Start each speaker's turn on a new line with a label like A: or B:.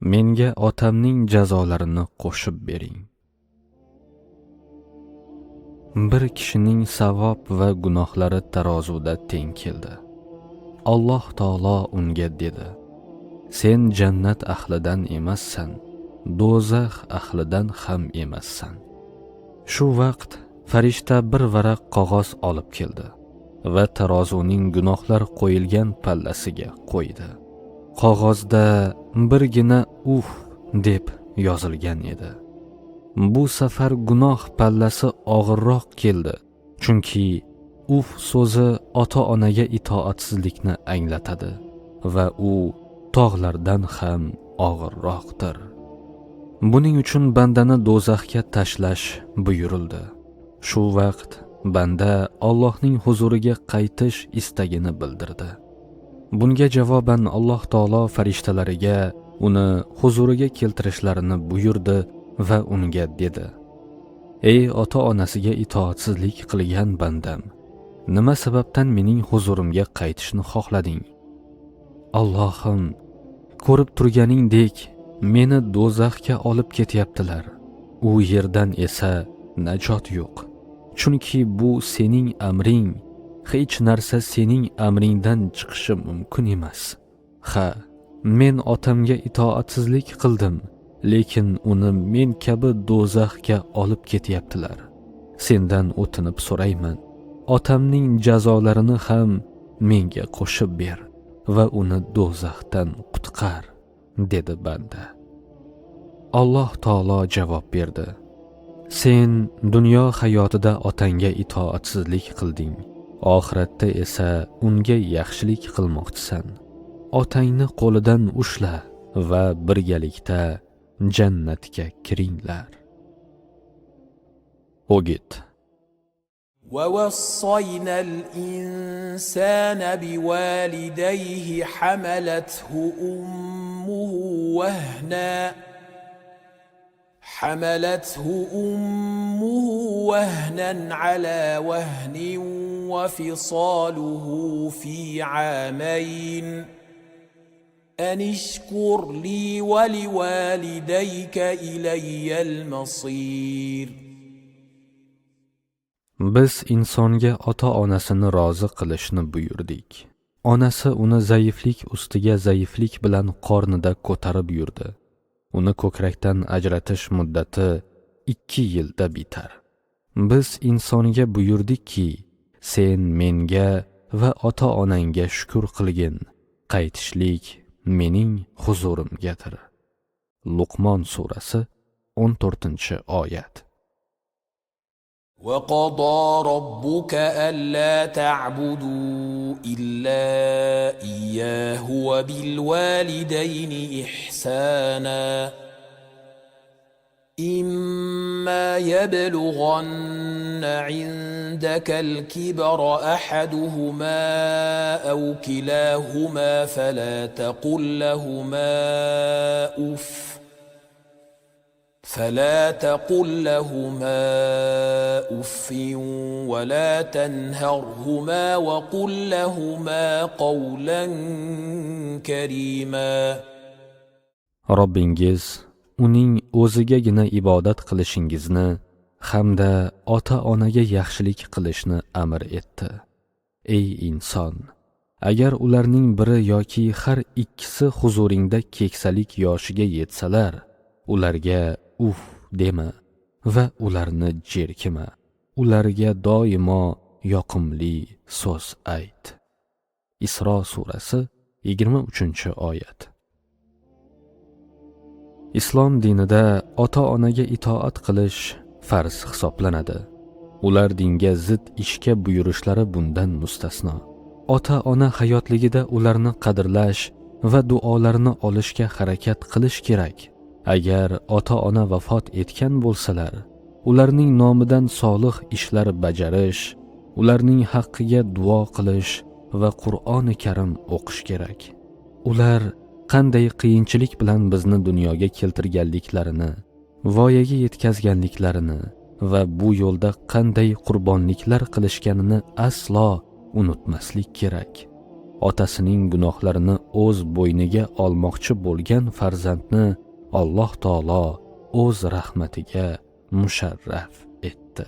A: menga otamning jazolarini qo'shib bering. Bir kishining savob va gunohlari tarozuda teng keldi. Alloh taolo unga dedi: sen jannat ahlidan emassan, do'zax ahlidan ham emassan. Shu vaqt farishta bir varaq qog'oz olib keldi va tarozuning gunohlar qo'yilgan pallasiga qo'ydi. Qog'ozda birgina deb yozilgan edi. Bu safar gunoh pallasi og'irroq keldi, chunki so'zi ota-onaga itoatsizlikni anglatadi va u tog'lardan ham og'irroqdir. Buning uchun bandani do'zaxga tashlash buyurildi. Shu vaqt banda Allohning huzuriga qaytish istagini bildirdi. Bunga javoban Alloh taolo farishtalariga uni huzuriga keltirishlarini buyurdi va unga dedi: ey ota-onasiga itoatsizlik qilgan bandam, nima sababdan mening huzurimga qaytishni xohlading? Allohim, ko'rib turganingdek meni do'zaxga olib ketyaptilar. U yerdan esa najot yo'q. Chunki bu sening amring, hech narsa sening amringdan chiqishi mumkin emas. Ha, men otamga itoatsizlik qildim, lekin uni men kabi do'zaxga olib ketyaptilar. Sendan o'tinib so'rayman, otamning jazolarini ham menga qo'shib ber va uni do'zaxdan qutqar, dedi banda. Alloh taolo javob berdi: sen dunyo hayotida otangga itoatsizlik qilding, oxiratda esa unga yaxshilik qilmoqchisan. Otangni qo'lidan ushla va birgalikda jannatga kiringlar. O'git.
B: ووصينا الإنسان بوالديه حملته أمه وهنا على وهن وفصاله في عامين أن اشكر لي ولوالديك إلي المصير.
A: Biz insonga ota-onasini rozi qilishni buyurdik. Onasi uni zaiflik ustiga zaiflik bilan qornida ko'tarib yurdi. Uni ko'krakdan ajratish muddati 2 yilda bitar. Biz insonga buyurdikki, sen menga va ota-onangga shukr qilgin. Qaytishlik mening huzurimgadir. Luqmon surasi 14-oyat.
B: وقضى ربك ألا تعبدوا إلا إياه وبالوالدين إحسانا إما يبلغن عندك الكبر أحدهما أو كلاهما فلا تقل لهما أف ولا تنهرهما وقل لهما قولا كريما.
A: Robbingiz uning o'zigagina ibodat qilishingizni hamda ota-onaga yaxshilik qilishni amr etdi. Ey inson, agar ularning biri yoki har ikkisi huzuringda keksalik yoshiga yetsalar, ularga dema va ularni jerkima. Ularga doimo yoqimli so'z ayt. Isro surasi 23-oyat. Islom dinida ota-onaga itoat qilish farz hisoblanadi. Ular dinga zid ishga buyurishlari bundan mustasno. Ota-ona hayotligida ularni qadrlash va duolarini olishga harakat qilish kerak. Agar ota-ona vafot etgan bo'lsalar, ularning nomidan solih ishlar bajarish, ularning haqqiga duo qilish va Qur'oni Karim o'qish kerak. Ular qanday qiyinchilik bilan bizni dunyoga keltirganliklarini, voyaga yetkazganliklarini va bu yo'lda qanday qurbonliklar qilishganini aslo unutmaslik kerak. otasining gunohlarini o'z bo'yniga olmoqchi bo'lgan farzandni Alloh taolo o'z rahmatiga musharraf etdi.